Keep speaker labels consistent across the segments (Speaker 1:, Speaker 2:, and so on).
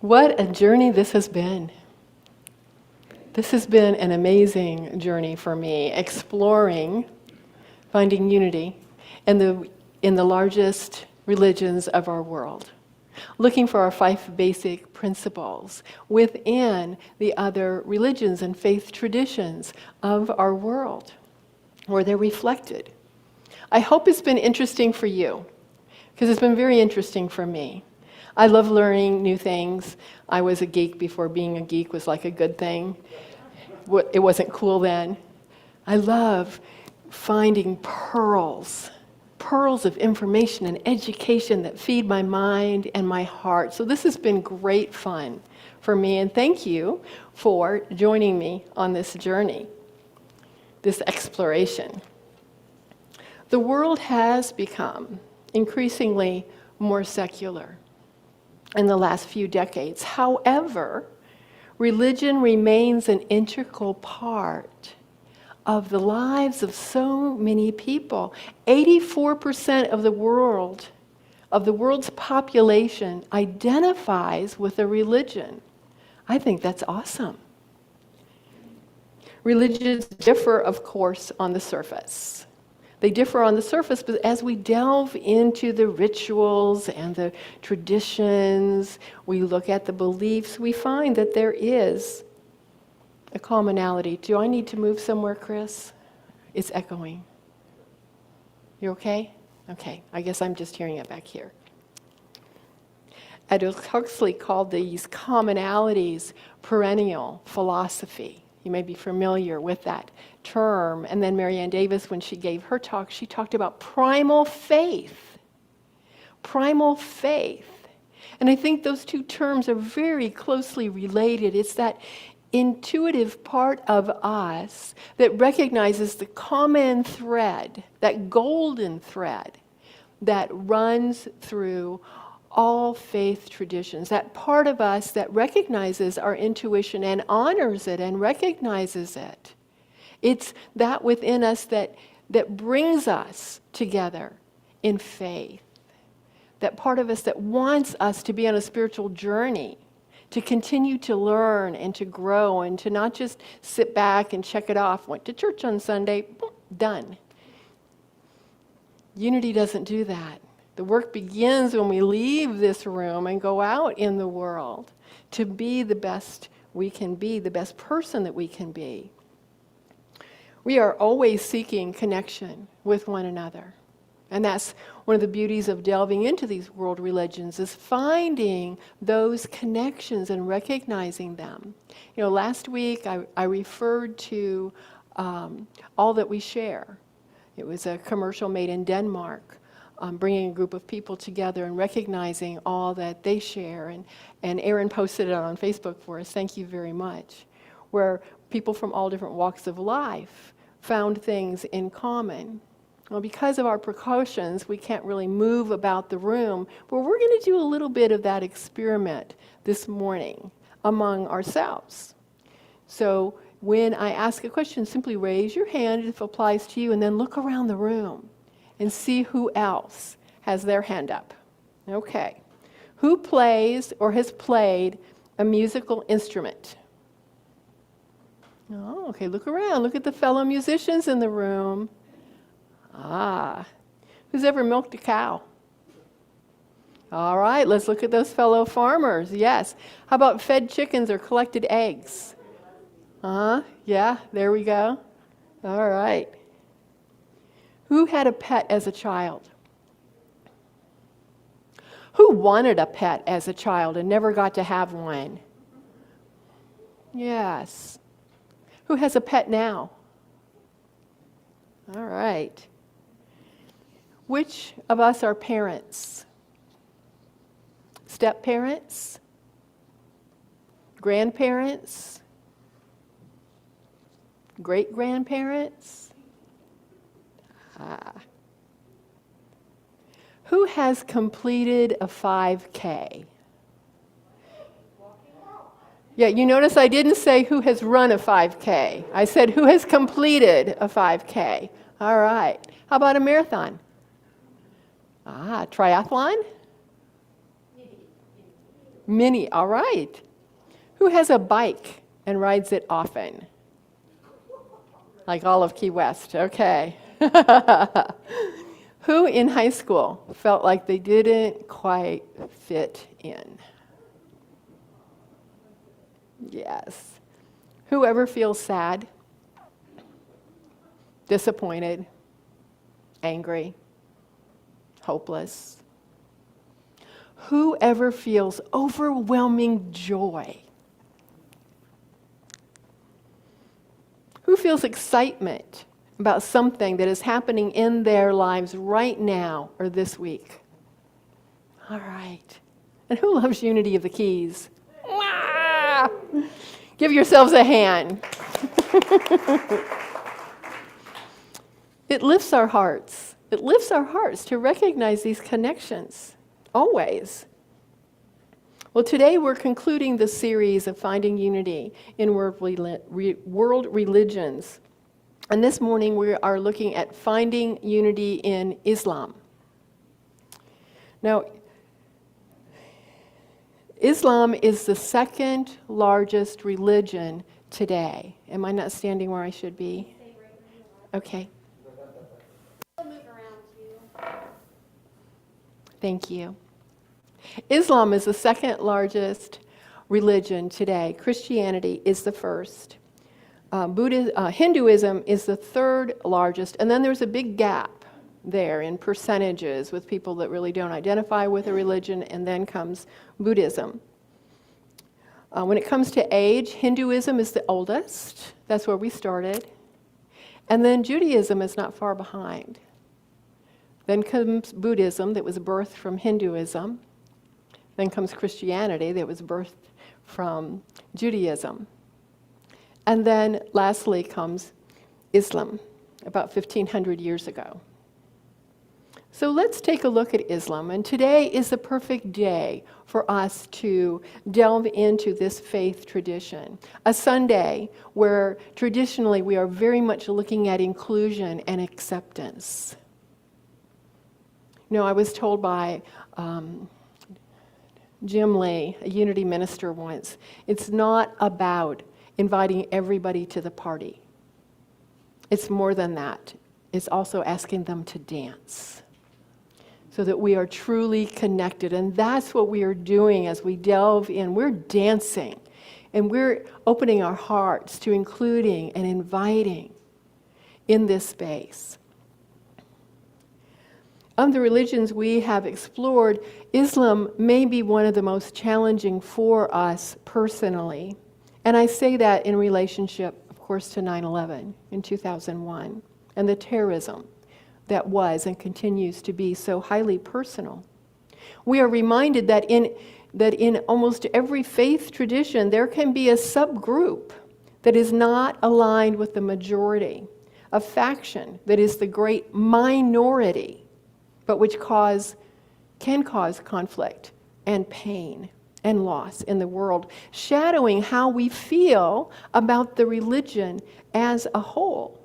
Speaker 1: What a journey this has been. This has been an amazing journey for me, exploring, finding unity in the largest religions of our world, looking for our 5 basic principles within the other religions and faith traditions of our world, where they're reflected. I hope it's been interesting for you, because it's been very interesting for me. I love learning new things. I was a geek before being a geek was like a good thing. It wasn't cool then. I love finding pearls of information and education that feed my mind and my heart. So this has been great fun for me, and thank you for joining me on this journey, this exploration. The world has become increasingly more secular in the last few decades. However, religion remains an integral part of the lives of so many people. 84% of the world's population identifies with a religion. I think that's awesome. Religions differ, of course, on the surface. They differ on the surface, but as we delve into the rituals and the traditions, we look at the beliefs, we find that there is a commonality. Do I need to move somewhere, Chris? It's echoing. You okay? Okay, I guess I'm just hearing it back here. Aldous Huxley called these commonalities perennial philosophy. You may be familiar with that term. And then Marianne Davis, when she gave her talk, she talked about primal faith. Primal faith. And I think those two terms are very closely related. It's that intuitive part of us that recognizes the common thread, that golden thread that runs through all faith traditions, that part of us that recognizes our intuition and honors it and recognizes it. It's that within us that brings us together in faith. That part of us that wants us to be on a spiritual journey, to continue to learn and to grow and to not just sit back and check it off. Went to church on Sunday, boom, done. Unity doesn't do that. The work begins when we leave this room and go out in the world to be the best we can be, the best person that we can be. We are always seeking connection with one another. And that's one of the beauties of delving into these world religions, is finding those connections and recognizing them. You know, last week I referred to All That We Share. It was a commercial made in Denmark, bringing a group of people together and recognizing all that they share. And Aaron posted it on Facebook for us, thank you very much, where people from all different walks of life found things in common. Well, because of our precautions, we can't really move about the room, but we're going to do a little bit of that experiment this morning among ourselves. So when I ask a question, simply raise your hand if it applies to you, and then look around the room and see who else has their hand up. Okay. Who plays or has played a musical instrument? Oh, okay, look around. Look at the fellow musicians in the room. Ah, who's ever milked a cow? All right, let's look at those fellow farmers. Yes. How about fed chickens or collected eggs? Yeah, there we go. All right. Who had a pet as a child? Who wanted a pet as a child and never got to have one? Yes. Who has a pet now? All right. Which of us are parents? Step-parents? Grandparents? Great-grandparents? Who has completed a 5K? Yeah, you notice I didn't say who has run a 5K. I said who has completed a 5K. All right. How about a marathon? Triathlon? Many, all right. Who has a bike and rides it often? Like all of Key West, okay. Who in high school felt like they didn't quite fit in? Yes. Whoever feels sad, disappointed, angry, hopeless? Whoever feels overwhelming joy? Who feels excitement about something that is happening in their lives right now or this week? All right. And who loves Unity of the Keys? Wah! Give yourselves a hand. It lifts our hearts. It lifts our hearts to recognize these connections, always. Well, today we're concluding the series of Finding Unity in World Religions. And this morning we are looking at finding unity in Islam. Now, Islam is the second largest religion today. Am I not standing where I should be? Okay. Thank you. Islam is the second largest religion today. Christianity is the first. Hinduism is the third largest, and then there's a big gap there in percentages with people that really don't identify with a religion, and then comes Buddhism. When it comes to age, Hinduism is the oldest. That's where we started. And then Judaism is not far behind. Then comes Buddhism that was birthed from Hinduism. Then comes Christianity that was birthed from Judaism. And then lastly comes Islam, about 1,500 years ago. So let's take a look at Islam. And today is the perfect day for us to delve into this faith tradition. A Sunday where traditionally we are very much looking at inclusion and acceptance. You know, I was told by Jim Lee, a Unity minister once, it's not about inviting everybody to the party. It's more than that. It's also asking them to dance so that we are truly connected. And that's what we are doing as we delve in. We're dancing and we're opening our hearts to including and inviting in this space. Of the religions we have explored, Islam may be one of the most challenging for us personally. And I say that in relationship, of course, to 9/11 in 2001 and the terrorism that was and continues to be so highly personal. We are reminded that in almost every faith tradition, there can be a subgroup that is not aligned with the majority, a faction that is the great minority, but which can cause conflict and pain and loss in the world, shadowing how we feel about the religion as a whole.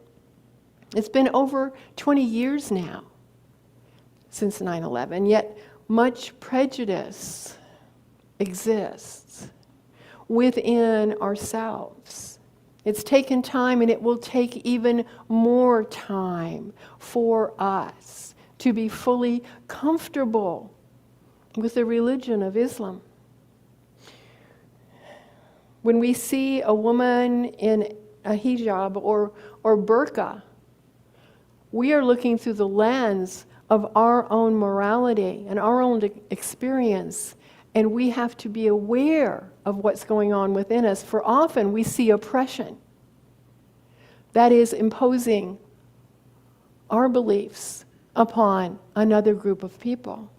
Speaker 1: It's been over 20 years now since 9/11, yet much prejudice exists within ourselves. It's taken time, and it will take even more time for us to be fully comfortable with the religion of Islam. When we see a woman in a hijab or burqa, we are looking through the lens of our own morality and our own experience, and we have to be aware of what's going on within us, for often we see oppression that is imposing our beliefs upon another group of people.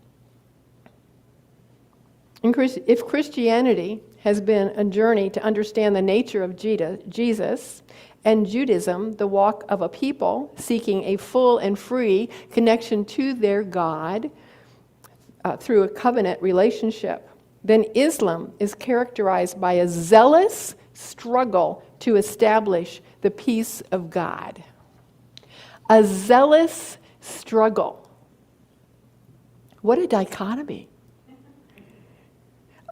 Speaker 1: If Christianity has been a journey to understand the nature of Jesus, and Judaism, the walk of a people seeking a full and free connection to their God through a covenant relationship, then Islam is characterized by a zealous struggle to establish the peace of God. A zealous struggle. What a dichotomy.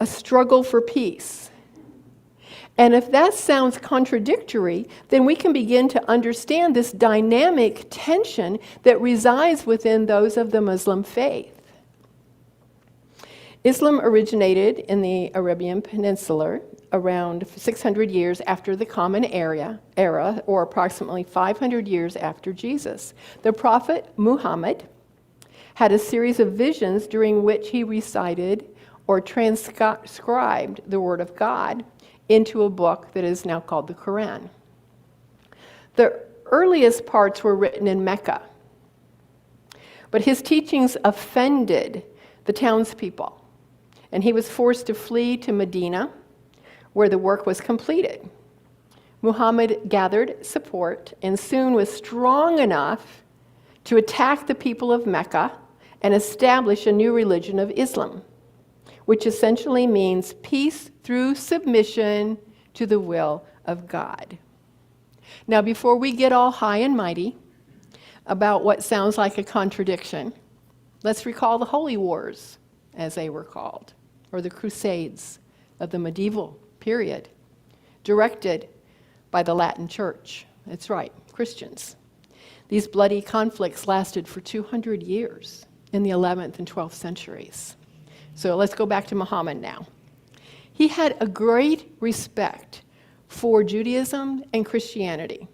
Speaker 1: a struggle for peace. And if that sounds contradictory, then we can begin to understand this dynamic tension that resides within those of the Muslim faith. Islam originated in the Arabian Peninsula around 600 years after the Common Era, or approximately 500 years after Jesus. The Prophet Muhammad had a series of visions during which he recited or transcribed the Word of God into a book that is now called the Quran. The earliest parts were written in Mecca, but his teachings offended the townspeople, and he was forced to flee to Medina, where the work was completed. Muhammad gathered support and soon was strong enough to attack the people of Mecca and establish a new religion of Islam, which essentially means peace through submission to the will of God. Now, before we get all high and mighty about what sounds like a contradiction, let's recall the Holy Wars, as they were called, or the Crusades of the medieval period, directed by the Latin Church. That's right, Christians. These bloody conflicts lasted for 200 years in the 11th and 12th centuries. So let's go back to Muhammad now. He had a great respect for Judaism and Christianity,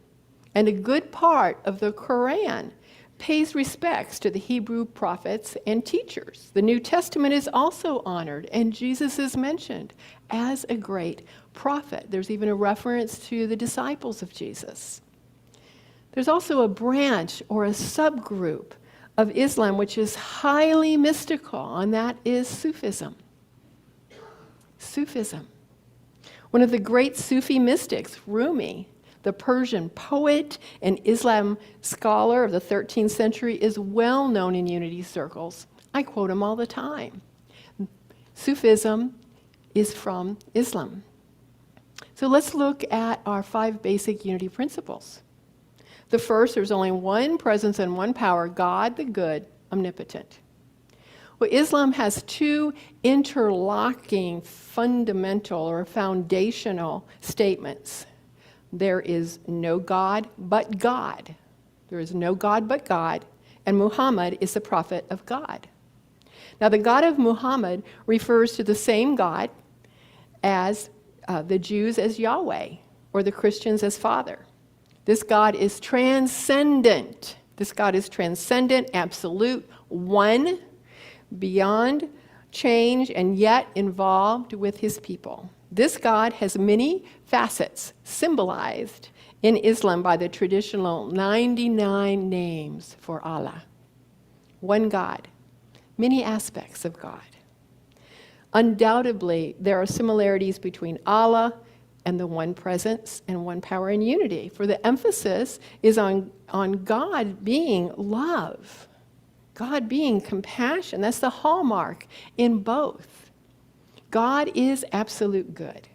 Speaker 1: and a good part of the Quran pays respects to the Hebrew prophets and teachers. The New Testament is also honored, and Jesus is mentioned as a great prophet. There's even a reference to the disciples of Jesus. There's also a branch or a subgroup of Islam which is highly mystical, and that is Sufism. Sufism. One of the great Sufi mystics, Rumi, the Persian poet and Islam scholar of the 13th century, is well known in unity circles. I quote him all the time. Sufism is from Islam. So let's look at our 5 basic unity principles. The first, there's only one presence and one power, God the good, omnipotent. Well, Islam has 2 interlocking fundamental or foundational statements. There is no God but God. There is no God but God, and Muhammad is the prophet of God. Now, the God of Muhammad refers to the same God as the Jews as Yahweh, or the Christians as Father. This God is transcendent. This God is transcendent, absolute, one, beyond change, and yet involved with his people. This God has many facets symbolized in Islam by the traditional 99 names for Allah. One God, many aspects of God. Undoubtedly, there are similarities between Allah and the one presence and one power and unity, for the emphasis is on God being love, God being compassion. That's the hallmark in both. God is absolute good.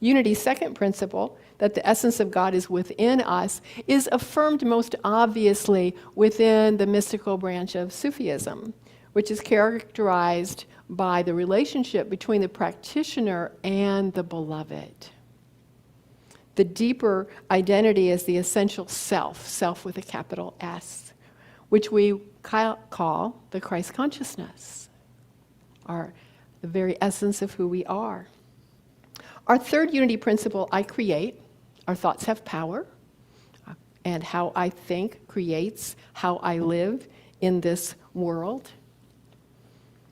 Speaker 1: Unity's second principle, that the essence of God is within us, is affirmed most obviously within the mystical branch of Sufism, which is characterized by the relationship between the practitioner and the beloved. The deeper identity is the essential self with a capital S, which we call the Christ consciousness, the very essence of who we are. Our third unity principle, I create. Our thoughts have power, and how I think creates how I live in this world.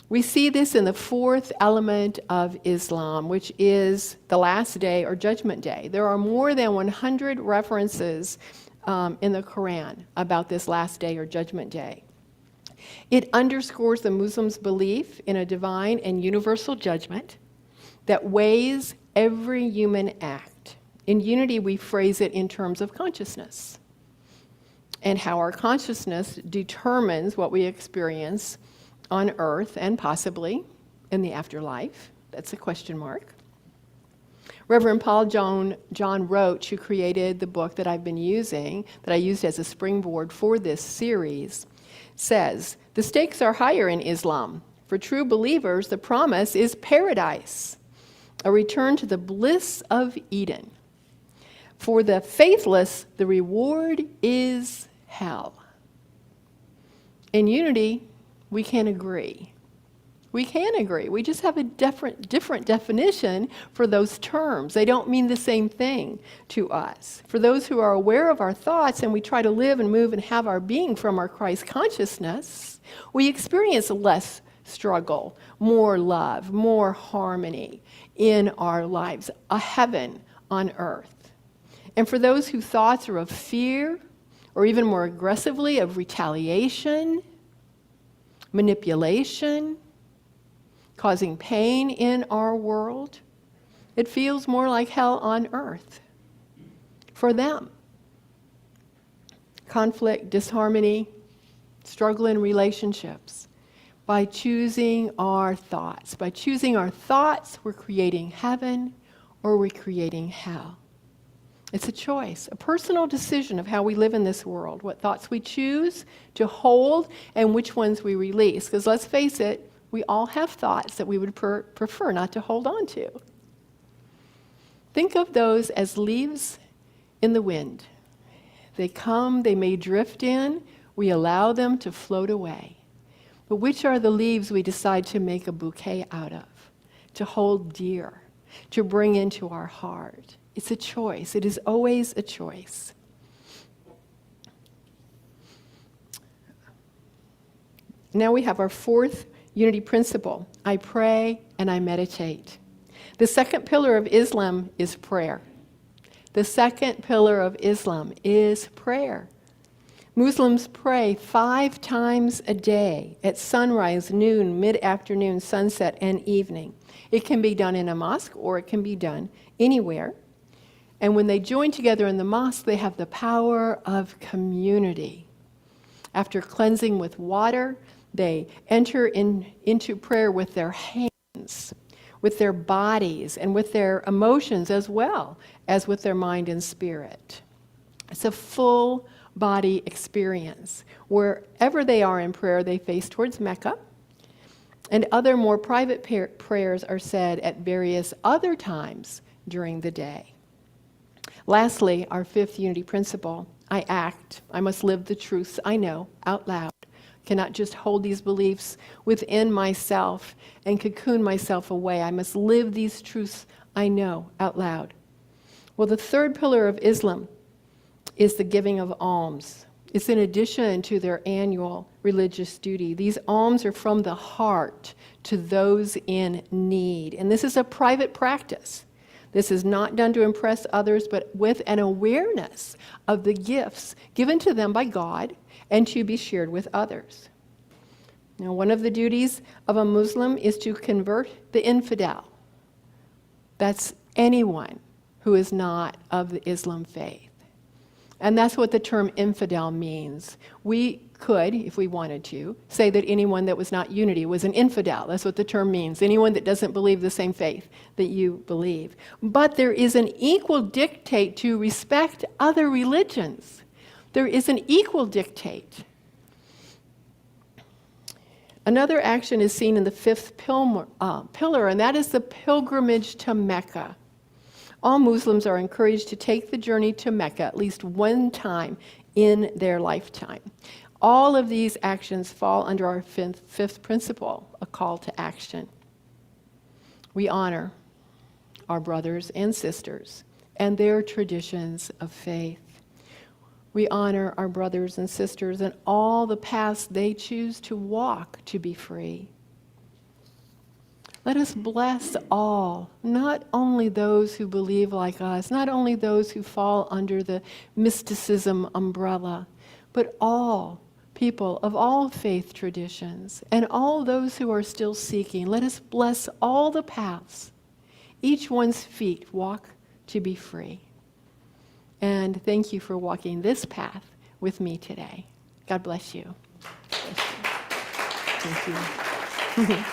Speaker 1: We see this in the 4th element of Islam, which is the last day or judgment day. There are more than 100 references in the Quran about this last day or judgment day. It underscores the Muslims' belief in a divine and universal judgment that weighs every human act. In unity, we phrase it in terms of consciousness, and how our consciousness determines what we experience on earth and possibly in the afterlife. That's a question mark. Reverend Paul John Roach, who created the book that I've been using, that I used as a springboard for this series, says, the stakes are higher in Islam. For true believers, the promise is paradise, a return to the bliss of Eden. For the faithless, the reward is hell. In unity, we can agree. We can agree. We just have a different definition for those terms. They don't mean the same thing to us. For those who are aware of our thoughts and we try to live and move and have our being from our Christ consciousness, we experience less struggle, more love, more harmony in our lives, a heaven on earth. And for those whose thoughts are of fear, or even more aggressively of retaliation, manipulation, causing pain in our world, it feels more like hell on earth for them. Conflict, disharmony, struggle in relationships. By choosing our thoughts. By choosing our thoughts, we're creating heaven or we're creating hell. It's a choice, a personal decision of how we live in this world, what thoughts we choose to hold and which ones we release. Because let's face it, we all have thoughts that we would prefer not to hold on to. Think of those as leaves in the wind. They come, they may drift in, we allow them to float away. But which are the leaves we decide to make a bouquet out of, to hold dear, to bring into our heart? It's a choice. It is always a choice. Now we have our fourth unity principle. I pray and I meditate. The second pillar of Islam is prayer. The second pillar of Islam is prayer. Muslims pray 5 times a day at sunrise, noon, mid-afternoon, sunset, and evening. It can be done in a mosque or it can be done anywhere. And when they join together in the mosque, they have the power of community. After cleansing with water, they enter into prayer with their hands, with their bodies, and with their emotions as well as with their mind and spirit. It's a full body experience. Wherever they are in prayer, they face towards Mecca, and other more private prayers are said at various other times during the day. Lastly, our fifth unity principle, I act. I must live the truths I know out loud. Cannot just hold these beliefs within myself and cocoon myself away. I must live these truths I know out loud. Well, the third pillar of Islam is the giving of alms. It's in addition to their annual religious duty. These alms are from the heart to those in need. And this is a private practice. This is not done to impress others, but with an awareness of the gifts given to them by God and to be shared with others. Now, one of the duties of a Muslim is to convert the infidel. That's anyone who is not of the Islam faith. And that's what the term infidel means. We could, if we wanted to, say that anyone that was not unity was an infidel. That's what the term means. Anyone that doesn't believe the same faith that you believe. But there is an equal dictate to respect other religions. There is an equal dictate. Another action is seen in the fifth pillar, and that is the pilgrimage to Mecca. All Muslims are encouraged to take the journey to Mecca at least one time in their lifetime. All of these actions fall under our fifth principle, a call to action. We honor our brothers and sisters and their traditions of faith. We honor our brothers and sisters and all the paths they choose to walk to be free. Let us bless all, not only those who believe like us, not only those who fall under the mysticism umbrella, but all people of all faith traditions and all those who are still seeking. Let us bless all the paths. Each one's feet walk to be free. And thank you for walking this path with me today. God bless you. Thank you.